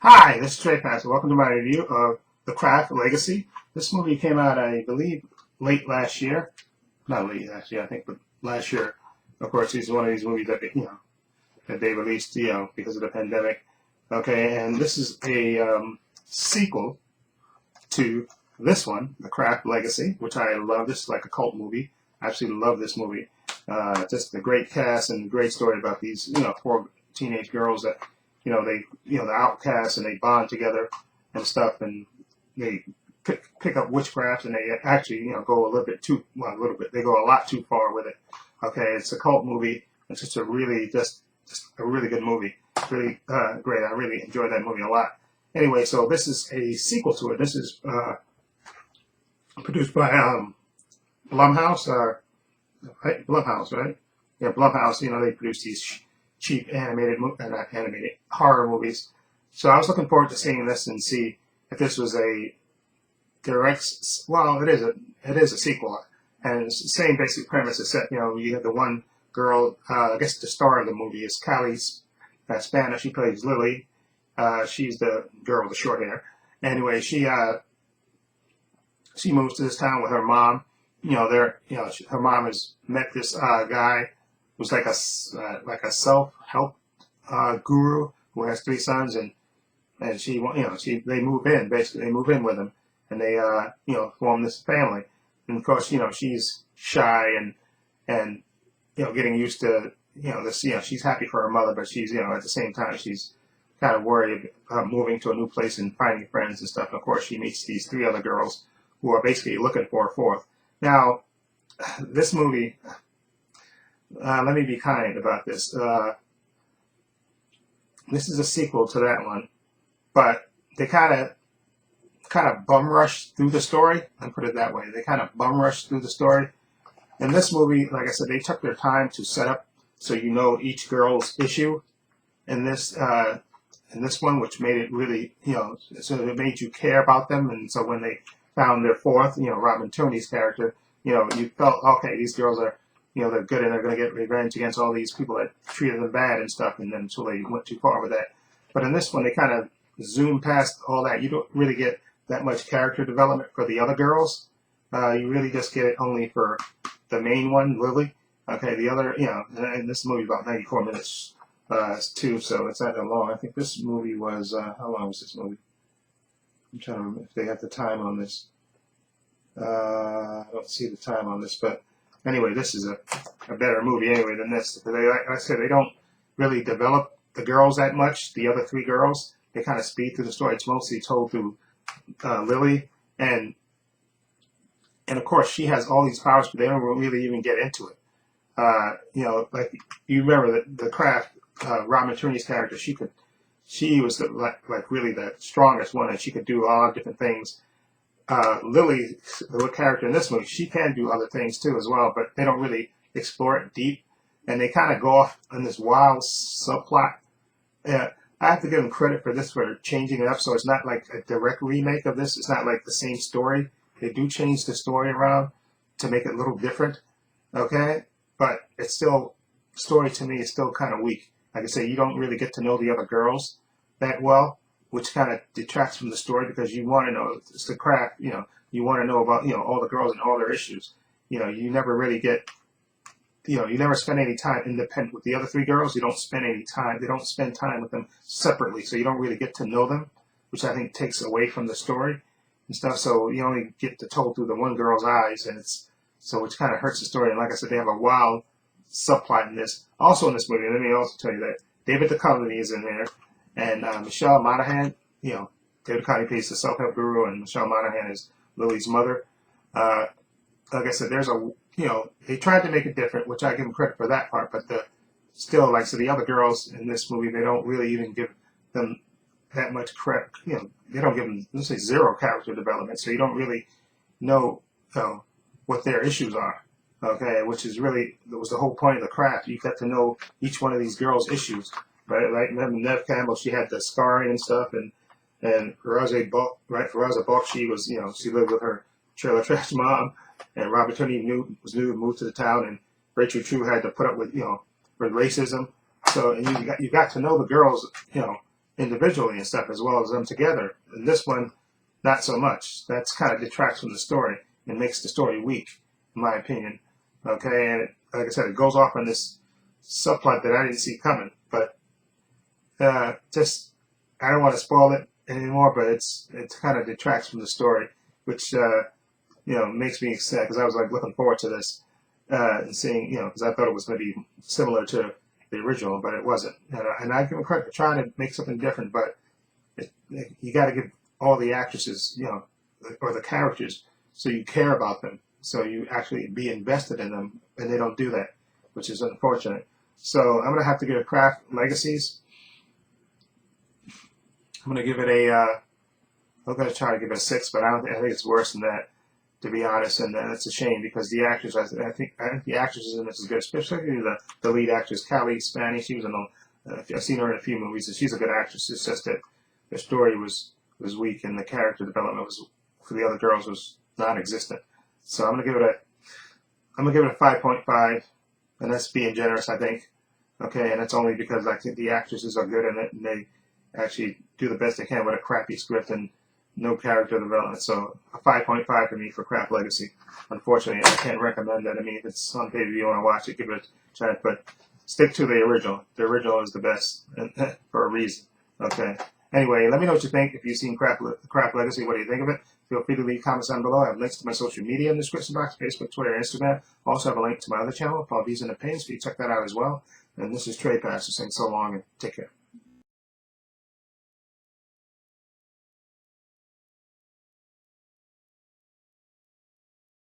Hi, this is Trey Pastor. Welcome to my review of The Craft Legacy. This movie came out, I believe, late last year. Not late last year, I think, but last year. Of course, it's one of these movies that that they released, because of the pandemic. Okay, and this is a sequel to this one, The Craft Legacy, which I love. This is like a cult movie. I actually love this movie. Just a great cast and great story about these, four teenage girls that, the outcasts and they bond together and stuff, and they pick up witchcraft and they actually, go a little bit too, well, a little bit. They go a lot too far with it. Okay, it's a cult movie. It's just just a really good movie. Really great. I really enjoyed that movie a lot. Anyway, so this is a sequel to it. This is produced by Blumhouse, right? Blumhouse, right? Yeah, Blumhouse. They produce these cheap not animated horror movies. So I was looking forward to seeing this and see if this was a direct. Well, it is a sequel, and it's the same basic premise. Is set. You have the one girl. I guess the star of the movie is Callie Spanish. She plays Lily. She's the girl with the short hair. Anyway, she moves to this town with her mom. Her mom has met this guy who's like a self help guru who has three sons, and they move in basically. They move in with him, and they form this family. And of course, she's shy and getting used to this. She's happy for her mother, but she's at the same time she's kind of worried about moving to a new place and finding friends and stuff. And of course, she meets these three other girls who are basically looking for a fourth. Now, this movie, let me be kind about this. This is a sequel to that one, but they kind of bum rush through the story. I put it that way. They kind of bum rush through the story. In this movie, like I said, they took their time to set up so each girl's issue. In this one, which made it really, so it made you care about them. And so when they found their fourth, Robin Tunney's character, you felt, okay, these girls are, they're good and they're going to get revenge against all these people that treated them bad and stuff. And then until they went too far with that. But in this one, they kind of zoom past all that. You don't really get that much character development for the other girls. You really just get it only for the main one, Lily. Okay, the other, and this movie about 94 minutes too, so it's not that long. I think this movie was, how long was this movie? I'm trying to remember if they have the time on this. I don't see the time on this, but anyway, this is a better movie anyway than this. Like I said, they don't really develop the girls that much. The other three girls, they kind of speed through the story. It's mostly told through Lily, and of course she has all these powers, but they don't really even get into it. Like you remember the Craft, Robin Tunney's character, she was like really the strongest one, and she could do a lot of different things. Lily, the character in this movie, she can do other things too as well, but they don't really explore it deep, and they kind of go off on this wild subplot. Yeah, I have to give them credit for this for changing it up, so it's not like a direct remake of this. It's not like the same story. They do change the story around to make it a little different, okay? But it's still, story to me is still kind of weak. Like I say, you don't really get to know the other girls that well, which kind of detracts from the story because you want to know, it's the Craft, you want to know about, all the girls and all their issues. You never really get, you never spend any time independent with the other three girls. You don't spend any time, they don't spend time with them separately, so you don't really get to know them, which I think takes away from the story and stuff. So you only get to told through the one girl's eyes, and which kind of hurts the story. And like I said, they have a wild subplot in this. Also in this movie, let me also tell you that David Duchovny is in there, and Michelle Monaghan. David Duchovny plays the self-help guru, and Michelle Monaghan is Lily's mother. Uh, like I said, they tried to make it different, which I give them credit for that part. But still, like I said, the other girls in this movie, they don't really even give them that much credit. They don't give them, let's say, zero character development. So you don't really know, what their issues are. Okay, which is really that was the whole point of the Craft. You got to know each one of these girls' issues, right? Right. Remember Nev Campbell, she had the scarring and stuff, and Farazeh Bulk, right? Farazeh Bulk, she was, she lived with her trailer trash mom, and Robert Tunney was new to move to the town, and Rachel True had to put up with, with racism. So and you got to know the girls, individually and stuff as well as them together. And this one, not so much. That's kind of detracts from the story and makes the story weak, in my opinion. Okay, and like I said, it goes off on this subplot that I didn't see coming. But just I don't want to spoil it anymore, but it kind of detracts from the story, which makes me sad because I was like looking forward to this and seeing because I thought it was going to be similar to the original, but it wasn't. And I give them credit for trying to make something different, but you got to give all the actresses, or the characters, so you care about them, so you actually be invested in them, and they don't do that, which is unfortunate. So I'm gonna have to give Craft Legacies. I'm gonna give it a. I'm gonna try to give it a 6, but I think it's worse than that, to be honest, and that's a shame because the actors, I think the actresses in this is good, especially the lead actress, Cailee Spaeny. She was in I've seen her in a few movies, and she's a good actress. It's just that the story was weak, and the character development for the other girls was non-existent. So I'm gonna give it a 5.5, and that's being generous, I think. Okay, and that's only because I think the actresses are good in it, and they actually do the best they can with a crappy script and no character development. So a 5.5 for me for Craft Legacy. Unfortunately, I can't recommend that. I mean, if it's on pay-per-view you want to watch it, give it a try, but stick to the original. The original is the best for a reason. Okay. Anyway, let me know what you think. If you've seen Craft Legacy, what do you think of it? Feel free to leave comments down below. I have links to my social media in the description box, Facebook, Twitter, Instagram. Also have a link to my other channel called V's in the Pain, so you check that out as well. And this is Trey Pastor saying so long and take care.